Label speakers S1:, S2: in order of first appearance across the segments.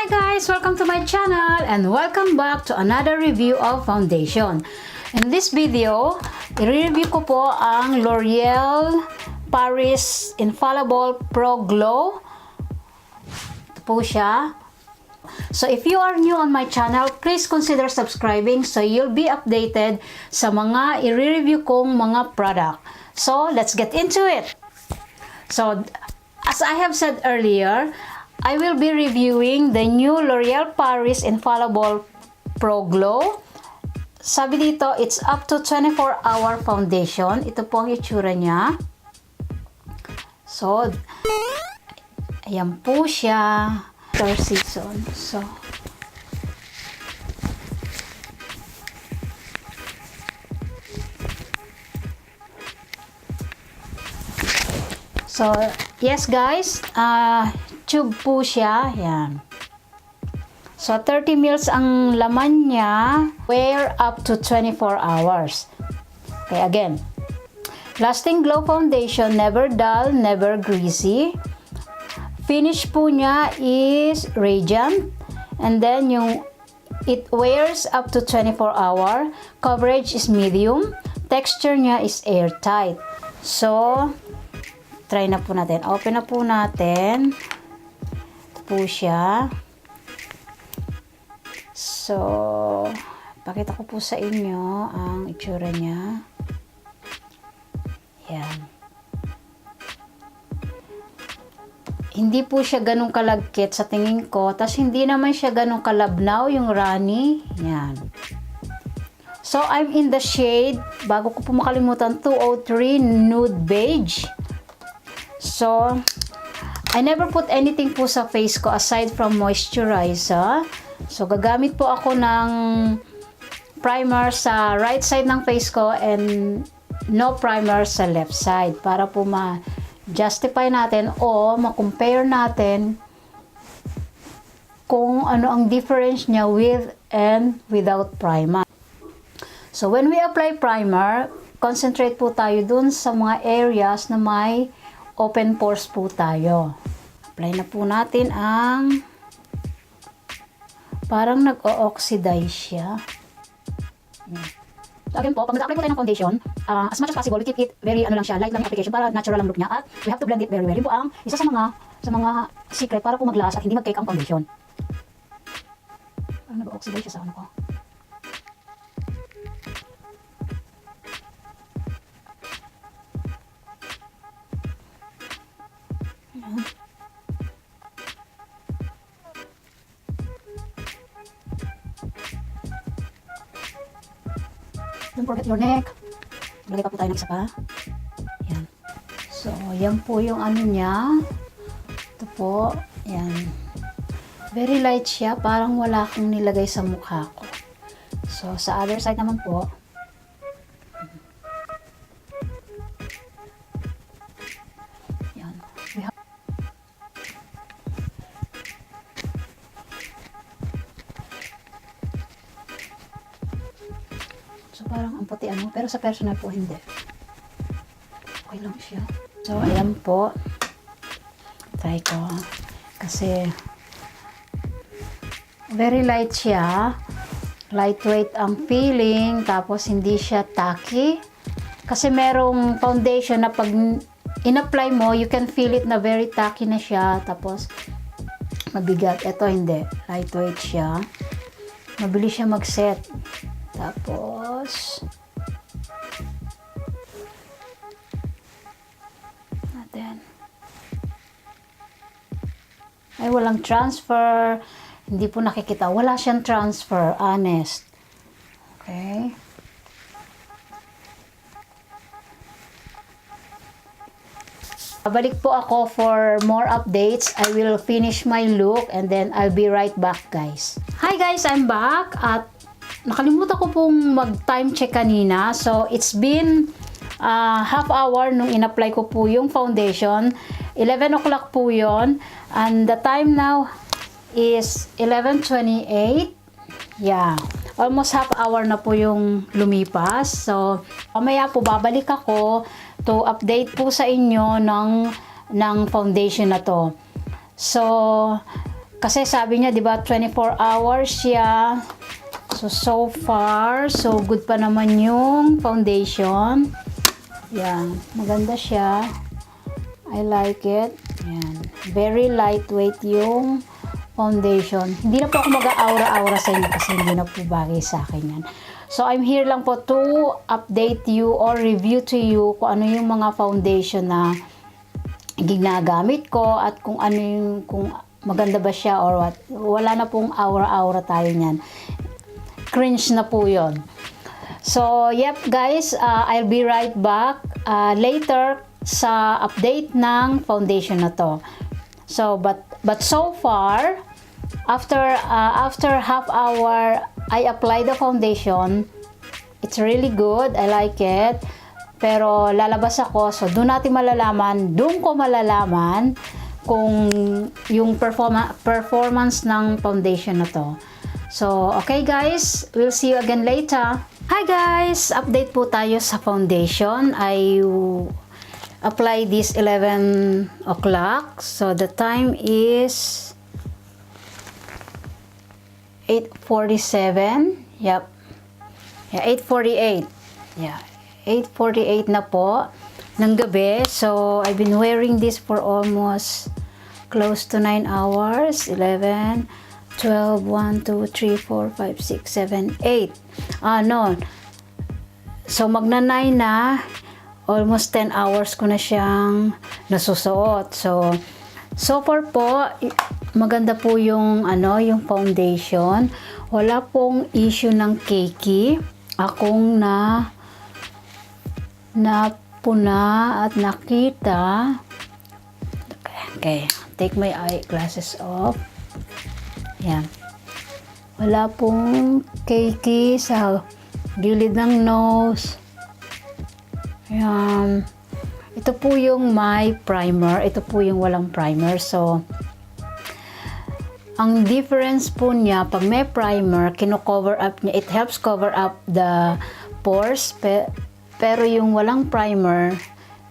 S1: Hi guys! Welcome to my channel and welcome back to another review of foundation. In this video, i-review ko po ang L'Oreal Paris Infallible Pro Glow. Ito po siya. So if you are new on my channel, please consider subscribing so you'll be updated sa mga i-review kong mga product. So let's get into it. So as I have said earlier, I will be reviewing the new L'Oreal Paris Infallible Pro Glow. Sabi dito, it's up to 24-hour foundation. Ito po ang itsura niya. So, ayan po siya. Third season. So, yes guys, tube po siya. Yan. So, 30 ml ang laman niya. Wear up to 24 hours. Okay, again. Lasting Glow Foundation. Never dull, never greasy. Finish po niya is radiant. And then, it wears up to 24 hour. Coverage is medium. Texture niya is airtight. So, try na po natin. Open na po natin. Ito po siya. So, pakita ko po sa inyo ang itsura niya. Yan. Hindi po siya ganun kalagkit sa tingin ko. Tapos hindi naman siya ganun kalabnaw yung runny. Yan. So, I'm in the shade, bago ko po makalimutan, 203 Nude Beige. So, I never put anything po sa face ko aside from moisturizer. So, gagamit po ako ng primer sa right side ng face ko and no primer sa left side para po ma-justify natin o ma-compare natin kung ano ang difference niya with and without primer. So, when we apply primer, concentrate po tayo dun sa mga areas na may open pores po tayo. Apply na po natin ang parang nag-o-oxidize siya. So again po, pag nag-apply po tayo ng foundation, as much as possible, we keep it very light lang yung application para natural ang look niya at we have to blend it very well. Yun po ang isa sa mga secret para po mag-last at hindi mag-cake ang foundation. Parang nag-o-oxidize siya sa ano ko. Don't forget your neck. Lagay pa po tayo ng isa pa. Yan. So, yan po yung ano niya. Ito po. Yan. Very light siya. Parang wala kang nilagay sa mukha ko. So, sa other side naman po. Yan. So, parang ang puti ano. Pero sa personal po, hindi. Okay lang siya. So, ayan po. Try ko. Kasi, very light siya. Lightweight ang feeling. Tapos, hindi siya tacky. Kasi merong foundation na pag in-apply mo, you can feel it na very tacky na siya. Tapos, mabigat. Ito, hindi. Lightweight siya. Mabilis siya mag-set. Tapos, natin. Ay, walang transfer. Hindi po nakikita. Wala siyang transfer. Honest. Okay. Babalik po ako for more updates. I will finish my look and then I'll be right back, guys. Hi guys, I'm back at nakalimutan ko pong mag-time check kanina. So, it's been half hour nung in-apply ko po yung foundation. 11 o'clock po yon. And the time now is 11:28. Yeah. Almost half hour na po yung lumipas. So, mamaya po babalik ako to update po sa inyo ng foundation na to. So, Kasi sabi niya, 'di ba, 24 hours siya. So far, so good pa naman yung foundation. Yan, maganda siya. I like it. Yan, very lightweight yung foundation. Hindi na po ako mag-aura-aura sa inyo kasi hindi na po bagay sa akin yan. So, I'm here lang po to update you or review to you kung ano yung mga foundation na ginagamit ko at kung ano yung, kung maganda ba siya or what. Wala na pong aura-aura tayo niyan. Cringe na po yon. So, yep guys, I'll be right back later sa update ng foundation na to. So, but so far, after half hour, I apply the foundation. It's really good. I like it. Pero lalabas ako, so doon ko malalaman kung yung performance ng foundation na to. So, okay guys, we'll see you again later. Hi guys, update po tayo sa foundation. I apply this 11 o'clock. So, the time is 8:47. Yep. Yeah, 8:48. Yeah, 8:48 na po ng gabi. So, I've been wearing this for almost close to 9 hours. 11, 12, 1, 2, 3, 4, 5, 6, 7, 8. No. So, magna-9 na. Almost 10 hours ko na siyang nasusuot. So far po, maganda po yung yung foundation. Wala pong issue ng cakey. Akong napuna at nakita. Okay, take my eyeglasses off. Yan. Wala pong cakey sa gilid ng nose. Yan. Ito po yung my primer. Ito po yung walang primer. So, ang difference po niya, pag may primer, kino-cover up niya. It helps cover up the pores. Pero yung walang primer,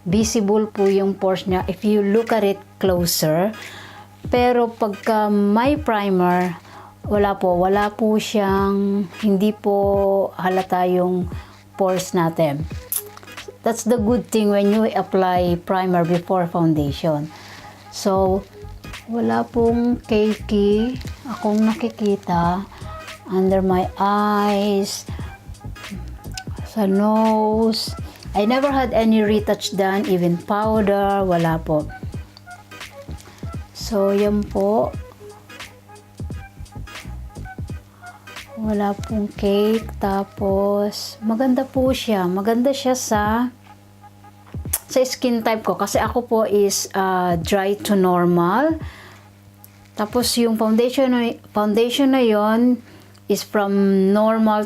S1: visible po yung pores niya if you look at it closer. Pero pagka may primer, wala po siyang, hindi po halata yung pores natin. That's the good thing when you apply primer before foundation. So, wala pong cakey akong nakikita under my eyes, sa nose. I never had any retouch done, even powder, wala po. So, yan po. Wala pong cake. Tapos, maganda po siya. Maganda siya sa skin type ko. Kasi ako po is dry to normal. Tapos, yung foundation na yon is from normal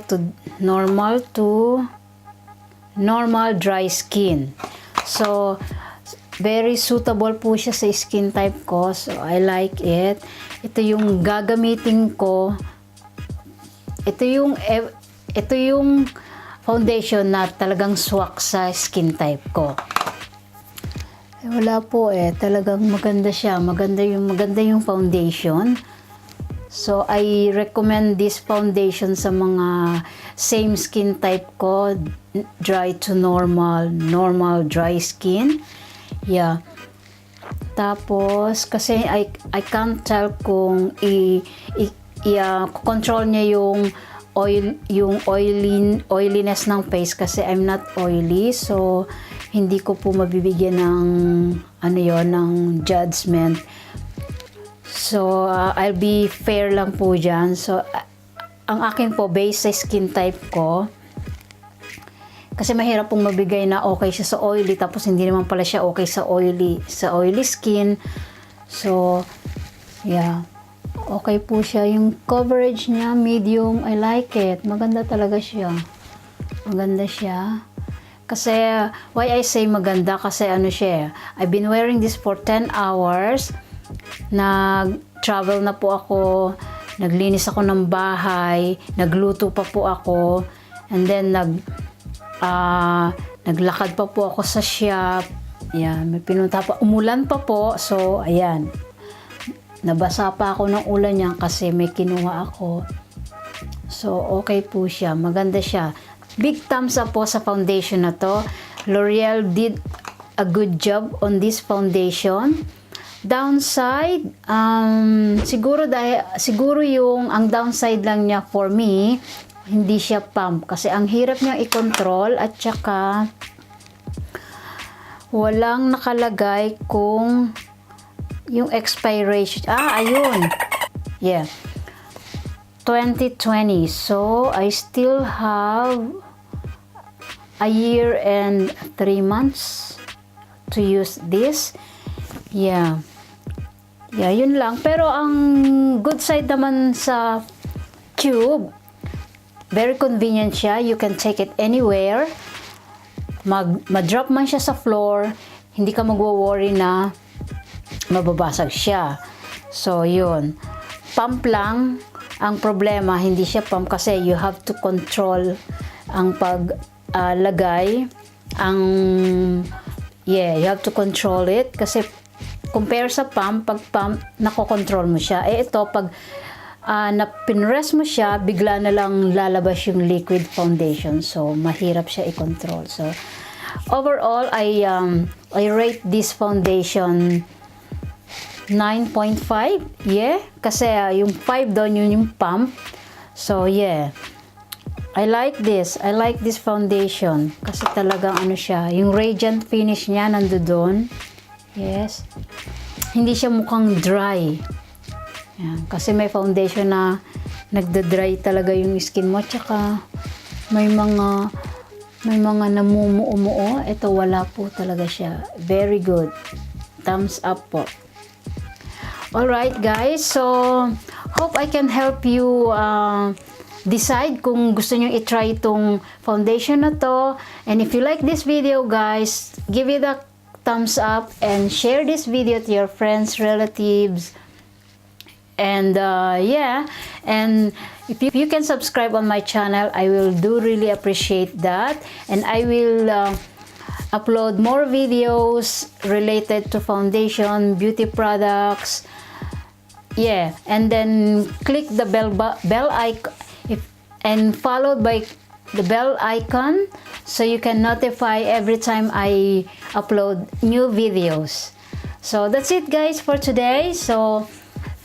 S1: dry skin. So, very suitable po siya sa skin type ko. So, I like it. Ito yung gagamitin ko. Ito yung foundation na talagang swak sa skin type ko. Wala po talagang maganda siya. Maganda yung foundation. So, I recommend this foundation sa mga same skin type ko, dry to normal dry skin. Yeah. Tapos, kasi I can't tell kung control niya yung oiliness ng face kasi I'm not oily, so hindi ko po mabibigyan ng ng judgment. So I'll be fair lang po dyan. So ang akin po based sa skin type ko, kasi mahirap pong mabigay na okay siya sa oily tapos hindi naman pala siya okay sa oily skin. So yeah, okay po siya. Yung coverage niya, medium. I like it. Maganda talaga siya. Maganda siya. Kasi, why I say maganda? Kasi siya, I've been wearing this for 10 hours. Nag-travel na po ako. Naglinis ako ng bahay. Nagluto pa po ako. And then, naglakad pa po ako sa shop. Ayan, may pinunta pa. Umulan pa po. So, ayan. Nabasa pa ako ng ulan niya kasi may kinuha ako. So, okay po siya. Maganda siya. Big thumbs up po sa foundation na to. L'Oreal did a good job on this foundation. Downside, siguro yung ang downside lang niya for me, hindi siya pump. Kasi ang hirap niyang i-control at saka walang nakalagay kung yung expiration. Ayun. Yeah. 2020. So, I still have a year and 3 months to use this. Yeah, yun lang. Pero ang good side naman sa tube, very convenient siya. You can take it anywhere. Ma-drop man siya sa floor, hindi ka magwo-worry na mababasag siya. So, yun. Pump lang. Ang problema, hindi siya pump kasi you have to control ang paglagay. You have to control it kasi compare sa pump, pag pump, nakokontrol mo siya. Ito, pag pinrest mo siya, bigla na lang lalabas yung liquid foundation. So, mahirap siya i-control. So, overall, I rate this foundation 9.5. Yeah, kasi yung 5 doon, yun yung pump. So, yeah. I like this. I like this foundation. Kasi talagang siya. Yung radiant finish niya nandoon. Yes. Hindi siya mukhang dry. Yan. Kasi may foundation na nagda-dry talaga yung skin mo. Tsaka may mga namumuo. Ito wala po talaga siya. Very good. Thumbs up po. Alright guys. So, hope I can help you decide kung gusto nyo i-try itong foundation na to. And if you like this video guys, give it a thumbs up and share this video to your friends, relatives. And yeah, and if you can subscribe on my channel, I will really appreciate that. And I will upload more videos related to foundation, beauty products. Yeah, and then click the bell icon and followed by the bell icon so you can notify every time I upload new videos. So that's it guys for today. So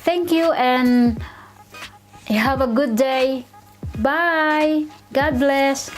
S1: thank you and have a good day. Bye. God bless.